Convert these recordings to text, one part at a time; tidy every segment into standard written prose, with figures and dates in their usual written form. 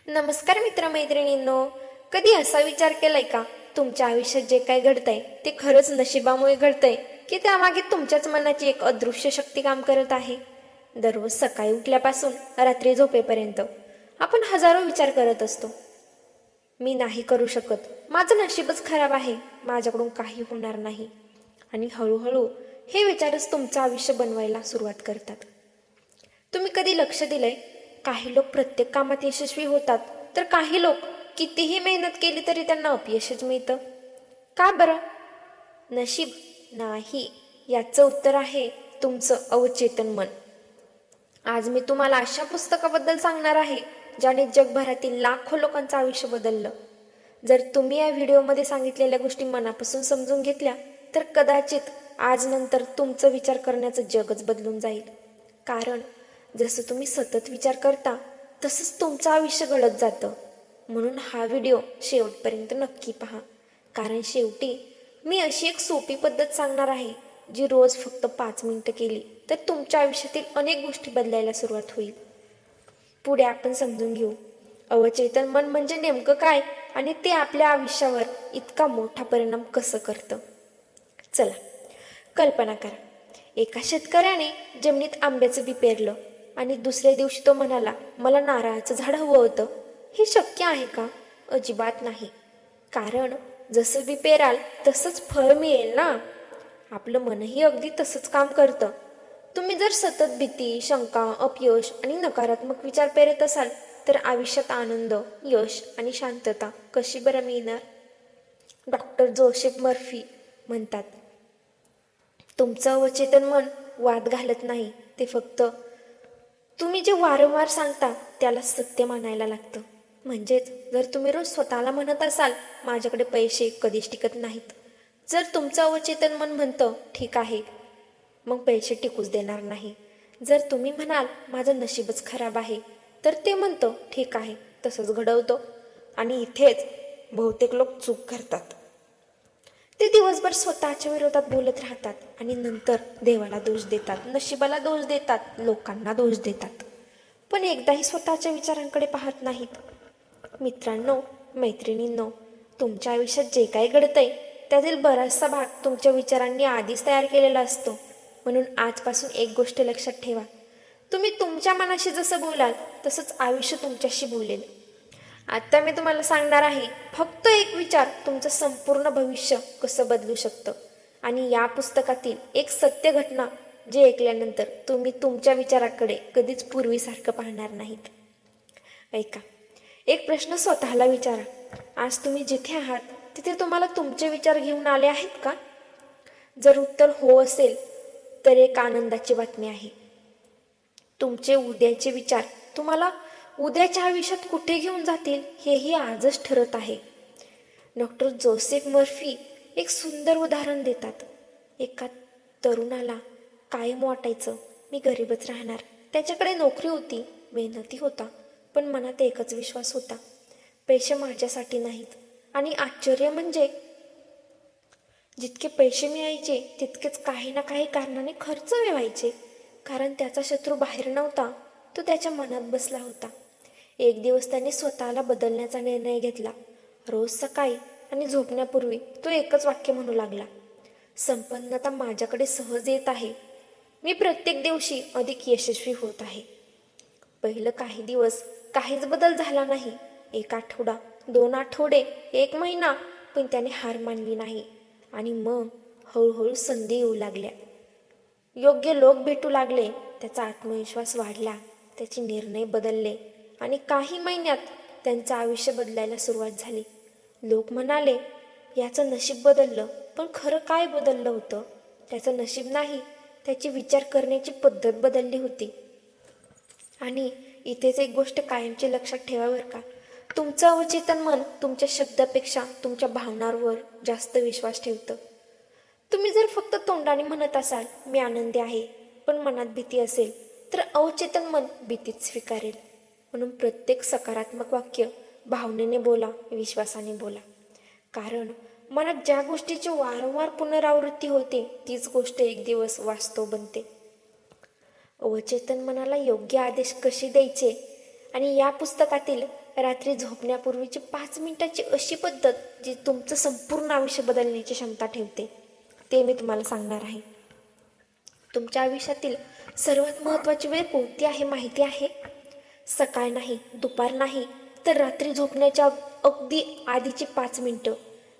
नमस्कार मित्रमैत्रिणींनो. कधी असा विचार केलाय का तुमच्या आयुष्यात जे काय घडतंय ते खरंच नशिबामुळे घडतंय की त्यामागे तुमच्याच मनाची एक अदृश्य शक्ती काम करत आहे? दररोज सकाळी उठल्यापासून रात्री झोपेपर्यंत आपण हजारो विचार करत असतो. मी नाही करू शकत, माझं नशीबच खराब आहे, माझ्याकडून काही होणार नाही. आणि हळूहळू हे विचारच तुमचं आयुष्य बनवायला सुरुवात करतात. तुम्ही कधी लक्ष दिलंय, काही लोक प्रत्येक कामात यशस्वी होतात तर काही लोक कितीही मेहनत केली तरी त्यांना अपयशच मिळतं. का बरं? नशीब नाही, याचं उत्तर आहे तुमचं अवचेतन मन. आज मी तुम्हाला अशा पुस्तकाबद्दल सांगणार आहे ज्याने जगभरातील लाखो लोकांचं आयुष्य बदललं. जर तुम्ही या व्हिडिओमध्ये सांगितलेल्या गोष्टी मनापासून समजून घेतल्या तर कदाचित आज नंतर तुमचं विचार करण्याचं जगच बदलून जाईल. कारण जसं तुम्ही सतत विचार करता तसंच तुमचं आयुष्य घडत जातं. म्हणून हा व्हिडिओ शेवटपर्यंत नक्की पहा, कारण शेवटी मी अशी एक सोपी पद्धत सांगणार आहे जी रोज फक्त 5 मिनिटं केली तर तुमच्या आयुष्यातील अनेक गोष्टी बदलायला सुरुवात होईल. पुढे आपण समजून घेऊ अवचेतन मन म्हणजे नेमकं काय आणि ते आपल्या आयुष्यावर इतका मोठा परिणाम कसं करतं. चला कल्पना करा, एका शेतकऱ्याने जमिनीत आंब्याचं बी पेरलं आणि दुसऱ्या दिवशी तो म्हणाला, मला नारळाचं झाड हवं होतं. हे शक्य आहे का? अजिबात नाही. कारण जसं बी पेराल तसंच फळ मिळेल ना. आपलं मनही अगदी तसंच काम करतं. तुम्ही जर सतत भीती, शंका, अपयश आणि नकारात्मक विचार पेरत असाल तर आयुष्यात आनंद, यश आणि शांतता कशी बरं मिळणार? डॉक्टर जोसेफ मर्फी म्हणतात, तुमचं अवचेतन मन वाद घालत नाही, ते फक्त तुम्ही जे वारंवार सांगता त्याला सत्य मानायला लागतं. म्हणजेच जर तुम्ही रोज स्वतःला म्हणत असाल, माझ्याकडे पैसे कधीच टिकत नाहीत, जर तुमचं अवचेतन मन म्हणतं ठीक आहे, मग पैसे टिकूच देणार नाही. जर तुम्ही म्हणाल माझं नशीबच खराब आहे, तर ते म्हणतं ठीक आहे, तसंच घडवतो. आणि इथेच बहुतेक लोक चूक करतात. ते दिवसभर स्वतःच्या विरोधात बोलत राहतात आणि नंतर देवाला दोष देतात, नशिबाला दोष देतात, लोकांना दोष देतात, पण एकदाही स्वतःच्या विचारांकडे पाहत नाहीत. मित्रांनो, मैत्रिणींनो, तुमच्या आयुष्यात जे काही घडतंय त्यातील बराचसा भाग तुमच्या विचारांनी आधीच तयार केलेला असतो. म्हणून आजपासून एक गोष्ट लक्षात ठेवा, तुम्ही तुमच्या मनाशी जसं बोलाल तसंच आयुष्य तुमच्याशी बोलेल. आता मी तुम्हाला सांगणार आहे, फक्त एक विचार तुमचं संपूर्ण भविष्य कसं बदलू शकतं. आणि या पुस्तकातील एक सत्य घटना जे ऐकल्यानंतर तुम्ही तुमच्या विचाराकडे कधीच पूर्वीसारखं पाहणार नाहीत. ऐका, एक प्रश्न स्वतःला विचारा, आज तुम्ही जिथे आहात तिथे तुम्हाला तुमचे विचार घेऊन आले आहेत का? जर उत्तर हो असेल तर एक आनंदाची बातमी आहे, तुमचे उद्याचे विचार तुम्हाला उद्याच्या आयुष्यात कुठे घेऊन जातील हेही आजच ठरत आहे. डॉक्टर जोसेफ मर्फी एक सुंदर उदाहरण देतात. एका तरुणाला कायम वाटायचं मी गरीबच राहणार. त्याच्याकडे नोकरी होती, मेहनती होता, पण मनात एकच विश्वास होता, पैसे माझ्यासाठी नाहीत. आणि आश्चर्य म्हणजे जितके पैसे मिळायचे तितकेच काही ना काही कारणाने खर्च व्हायचे. कारण त्याचा शत्रू बाहेर नव्हता, तो त्याच्या मनात बसला होता. एक दिवस त्याने स्वतःला बदलण्याचा निर्णय घेतला. रोज सकाळी आणि झोपण्यापूर्वी तो एकच वाक्य म्हणू लागला, संपन्नता माझ्याकडे सहज येत आहे, मी प्रत्येक दिवशी अधिक यशस्वी होत आहे. पहिलं काही दिवस काहीच बदल झाला नाही. 1 आठवडा, 2 आठवडे, 1 महिना, पण त्याने हार मानली नाही. आणि मग हळूहळू संधी येऊ लागल्या, योग्य लोक भेटू लागले, त्याचा आत्मविश्वास वाढला, त्याचे निर्णय बदलले आणि काही महिन्यात त्यांचं आयुष्य बदलायला सुरुवात झाली. लोक म्हणाले याचं नशीब बदललं, पण खरं काय बदललं होतं? त्याचं नशीब नाही, त्याची विचार करण्याची पद्धत बदलली होती. आणि इथेच एक गोष्ट कायमची लक्षात ठेवा बरं का, तुमचं अवचेतन मन तुमच्या शब्दापेक्षा तुमच्या भावनांवर जास्त विश्वास ठेवतं. तुम्ही जर फक्त तोंडाने म्हणत असाल मी आनंदी आहे, पण मनात भीती असेल, तर अवचेतन मन भीतीच स्वीकारेल. म्हणून प्रत्येक सकारात्मक वाक्य भावनेने बोला, विश्वासाने बोला. कारण मनात ज्या गोष्टीची वारंवार पुनरावृत्ती होते तीच गोष्ट एक दिवस वास्तव बनते. अवचेतन मनाला योग्य आदेश कसे द्यायचे आणि या पुस्तकातील रात्री झोपण्यापूर्वीची 5 मिनिटाची अशी पद्धत जी तुमचं संपूर्ण आयुष्य बदलण्याची क्षमता ठेवते, ते मी तुम्हाला सांगणार आहे. तुमच्या आयुष्यातील सर्वात महत्त्वाची वेळ कोणती आहे माहिती आहे? सकाळ नाही, दुपार नाही, तर रात्री झोपण्याच्या अगदी आधीची 5 मिनिटं.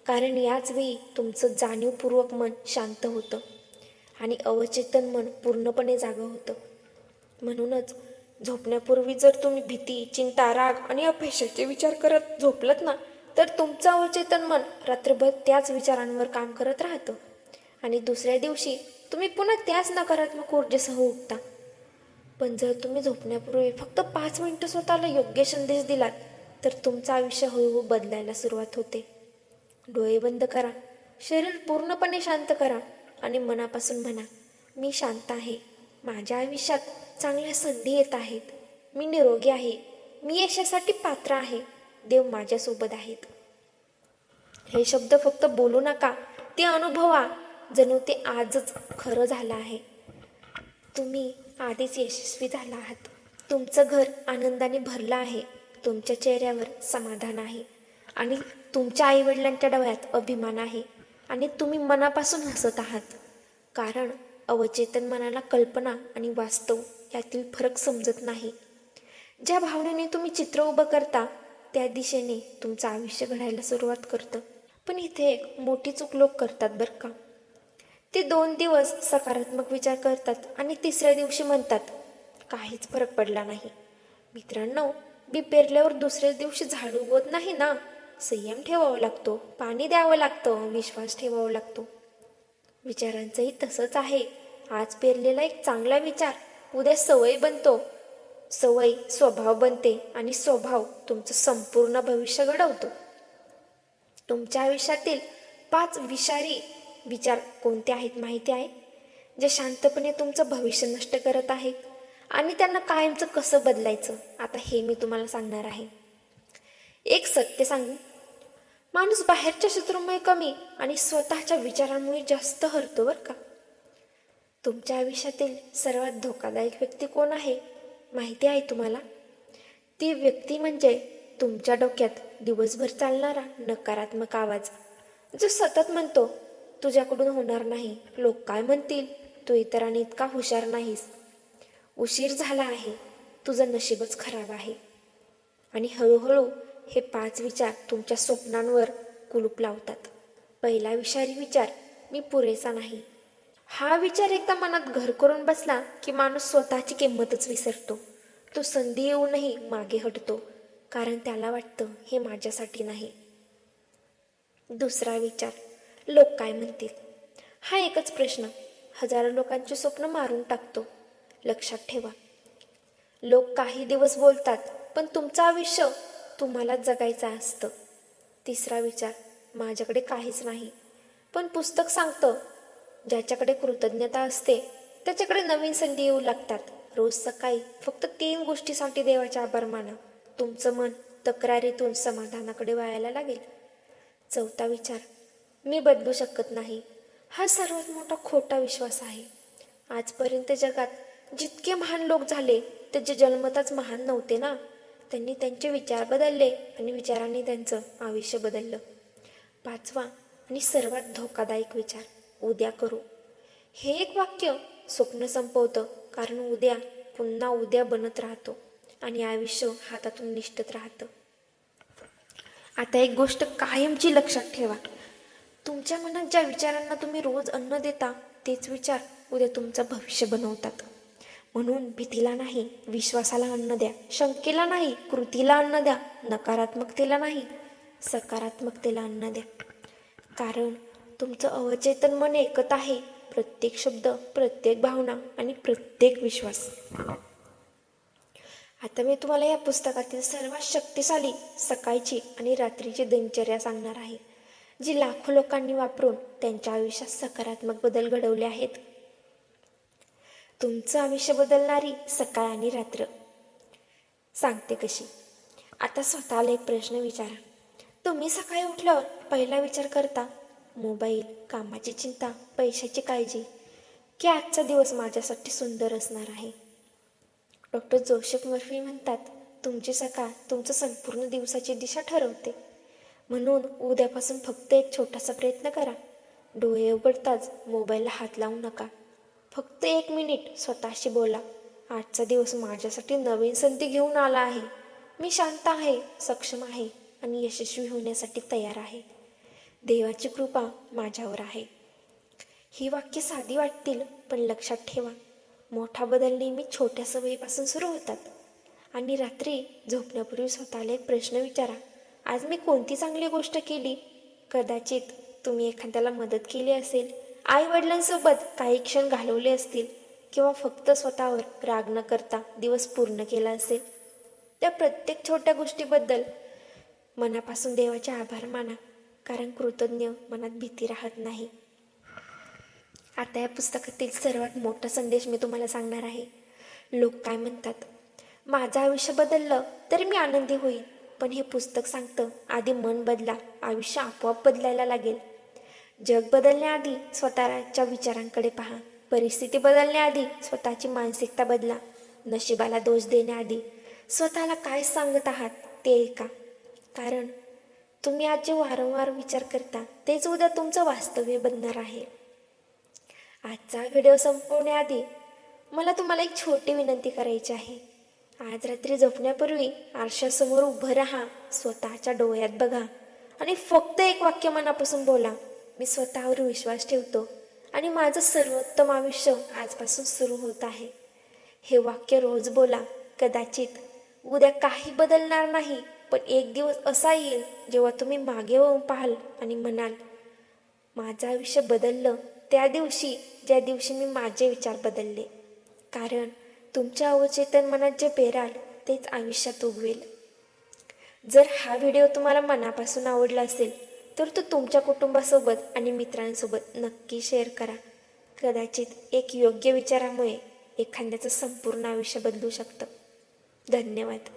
कारण याच वेळी तुमचं जाणीवपूर्वक मन शांत होतं आणि अवचेतन मन पूर्णपणे जागं होतं. म्हणूनच झोपण्यापूर्वी जर तुम्ही भीती, चिंता, राग आणि अपयशाचे विचार करत झोपलत ना, तर तुमचं अवचेतन मन रात्रभर त्याच विचारांवर काम करत राहतं आणि दुसऱ्या दिवशी तुम्ही पुन्हा त्याच नकारात्मक ऊर्जेसह उठता. पण जर तुम्ही झोपण्यापूर्वी फक्त 5 मिनिटं स्वतःला योग्य संदेश दिलात, तर तुमचं आयुष्य हळूहळू बदलायला सुरुवात होते. डोळे बंद करा, शरीर पूर्णपणे शांत करा आणि मनापासून म्हणा, मी शांत आहे, माझ्या आयुष्यात चांगल्या संधी येत आहेत, मी निरोगी आहे, मी यशासाठी पात्र आहे, देव माझ्यासोबत आहेत. हे शब्द फक्त बोलू नका, ते अनुभवा, जणू ते आजच खरं झालं आहे. तुम्ही आधीच यशस्वी झाला आहात. तुमचं घर आनंदाने भरलं आहे, तुमच्या चेहऱ्यावर समाधान आहे आणि तुमच्या आईवडिलांच्या डोळ्यात अभिमान आहे आणि तुम्ही मनापासून हसत आहात. कारण अवचेतन मनाला कल्पना आणि वास्तव यातील फरक समजत नाही. ज्या भावनेने तुम्ही चित्र उभं करता, त्या दिशेने तुमचं आयुष्य घडायला सुरुवात करतं. पण इथे एक मोठी चूक लोक करतात बरं का. ते 2 दिवस सकारात्मक विचार करतात आणि तिसऱ्या दिवशी म्हणतात, काहीच फरक पडला नाही. मित्रांनो, बी पेरल्यावर दुसऱ्या दिवशी झाड उगवत नाही ना. संयम ठेवावा लागतो, पाणी द्यावं लागतं, विश्वास ठेवावा लागतो. विचारांचंही तसंच आहे. आज पेरलेला एक चांगला विचार उद्या सवय बनतो, सवय स्वभाव बनते आणि स्वभाव तुमचं संपूर्ण भविष्य घडवतो. तुमच्या आयुष्यातील 5 विषारी विचार कोणते आहेत माहिती आहे? जे शांतपणे तुमचं भविष्य नष्ट करत आहेत आणि त्यांना कायमचं कसं बदलायचं, आता हे मी तुम्हाला सांगणार आहे. एक सत्य सांगू, माणूस बाहेरच्या शत्रूमुळे कमी आणि स्वतःच्या विचारांमुळे जास्त हरतो बरं का. तुमच्या आयुष्यातील सर्वात धोकादायक व्यक्ती कोण आहे माहिती आहे तुम्हाला? ती व्यक्ती म्हणजे तुमच्या डोक्यात दिवसभर चालणारा नकारात्मक आवाज, जो सतत म्हणतो, तुझ्याकडून होणार नाही, लोक काय म्हणतील, तू इतरांनी इतका हुशार नाहीस, उशीर झाला आहे, तुझं नशीबच खराब आहे. आणि हळूहळू हे 5 विचार तुमच्या स्वप्नांवर कुलूप लावतात. पहिला विषारी विचार, मी पुरेसा नाही. हा विचार एकदा मनात घर करून बसला की माणूस स्वतःची किंमतच विसरतो. तो संधी येऊनही मागे हटतो, कारण त्याला वाटतं हे माझ्यासाठी नाही. दुसरा विचार, लोक काय म्हणतील. हा एकच प्रश्न हजारो लोकांचे स्वप्न मारून टाकतो. लक्षात ठेवा, लोक काही दिवस बोलतात, पण तुमचं आयुष्य तुम्हाला जगायचं असतं. तिसरा विचार, माझ्याकडे काहीच नाही, पण पुस्तक सांगतं, ज्याच्याकडे कृतज्ञता असते त्याच्याकडे नवीन संधी येऊ लागतात. रोज सकाळी फक्त 3 गोष्टीसाठी देवाचे आभार माना. तुमचं मन तक्रारीतून समाधानाकडे वळायला लागेल. चौथा विचार, मी बदलू शकत नाही. हा सर्वात मोठा खोटा विश्वास आहे. आजपर्यंत जगात जितके महान लोक झाले ते जे जन्मताच महान नव्हते ना, त्यांनी त्यांचे विचार बदलले आणि विचारांनी त्यांचं आयुष्य बदललं. 5वा आणि सर्वात धोकादायक विचार, उद्या करू. हे एक वाक्य स्वप्न संपवतं, कारण उद्या पुन्हा उद्या बनत राहतो आणि आयुष्य हातातून निष्ठत राहतं. आता एक गोष्ट कायमची लक्षात ठेवा, तुमच्या मनात ज्या विचारांना तुम्ही रोज अन्न देता, तेच विचार उद्या तुमचं भविष्य बनवतात. म्हणून भीतीला नाही, विश्वासाला अन्न द्या. शंकेला नाही, कृतीला अन्न द्या. नकारात्मकतेला नाही, सकारात्मकतेला अन्न द्या. कारण तुमचं अवचेतन मन ऐकत आहे प्रत्येक शब्द, प्रत्येक भावना आणि प्रत्येक विश्वास. आता मी तुम्हाला या पुस्तकातील सर्वात शक्तिशाली सकाळची आणि रात्रीची दिनचर्या सांगणार आहे, जी लाखो लोकांनी वापरून त्यांच्या आयुष्यात सकारात्मक बदल घडवले आहेत. तुमचं आयुष्य बदलणारी सकाळ आणि रात्र. सांगते कशी. आता स्वतःला एक प्रश्न विचारा, तुम्ही सकाळी उठल्यावर पहिला विचार करता मोबाईल, कामाची चिंता, पैशाची काळजी, की आजचा दिवस माझ्यासाठी सुंदर असणार आहे? डॉक्टर जोसेफ मर्फी म्हणतात, तुमची सकाळ तुमचं संपूर्ण दिवसाची दिशा ठरवते. म्हणून उद्यापासून फक्त एक छोटासा प्रयत्न करा. डोळे उघडताच मोबाईलला हात लावू नका. फक्त 1 मिनिट स्वतःशी बोला, आजचा दिवस माझ्यासाठी नवीन संधी घेऊन आला आहे. मी शांत आहे, सक्षम आहे आणि यशस्वी होण्यासाठी तयार आहे. देवाची कृपा माझ्यावर आहे. ही वाक्य साधी वाटतील, पण लक्षात ठेवा, मोठा बदल नेहमी छोट्या सवयीपासून सुरू होतात. आणि रात्री झोपण्यापूर्वी स्वतःला एक प्रश्न विचारा, आज मी कोणती चांगली गोष्ट केली? कदाचित तुम्ही एखाद्याला मदत केली असेल, आई वडिलांसोबत काही क्षण घालवले असतील, किंवा फक्त स्वतःवर राग न करता दिवस पूर्ण केला असेल. त्या प्रत्येक छोट्या गोष्टीबद्दल मनापासून देवाचे आभार माना, कारण कृतज्ञ मनात भीती राहत नाही. आता या पुस्तकातील सर्वात मोठा संदेश मी तुम्हाला सांगणार आहे. लोक काय म्हणतात, माझं आयुष्य बदललं तर मी आनंदी होईल. पण हे पुस्तक सांगतं, आधी मन बदला, आयुष्य आपोआप बदलायला लागेल. जग बदलण्याआधी स्वतःच्या विचारांकडे पहा. परिस्थिती बदलण्याआधी स्वतःची मानसिकता बदला. नशिबाला दोष देण्याआधी स्वतःला काय सांगत आहात ते ऐका. कारण तुम्ही आज जे वारंवार विचार करता तेच उद्या तुमचं वास्तव्य बनणार आहे. आजचा व्हिडिओ संपवण्याआधी मला तुम्हाला एक छोटी विनंती करायची आहे. आज रात्री झोपण्यापूर्वी आरशासमोर उभं राहा, स्वतःच्या डोळ्यात बघा आणि फक्त एक वाक्य मनापासून बोला, मी स्वतःवर विश्वास ठेवतो आणि माझं सर्वोत्तम आयुष्य आजपासून सुरू होत आहे. हे वाक्य रोज बोला. कदाचित उद्या काही बदलणार नाही, पण एक दिवस असा येईल जेव्हा तुम्ही मागे वळून पाहाल आणि म्हणाल, माझं आयुष्य बदललं त्या दिवशी, ज्या दिवशी मी माझे विचार बदलले. कारण तुमच्या अवचेतन मनात जे पेराल तेच आयुष्यात उगवेल. जर हा व्हिडिओ तुम्हाला मनापासून आवडला असेल तर तो तुमच्या कुटुंबासोबत आणि मित्रांसोबत नक्की शेअर करा. कदाचित एक योग्य विचारामुळे एखाद्याचं संपूर्ण आयुष्य बदलू शकतं. धन्यवाद.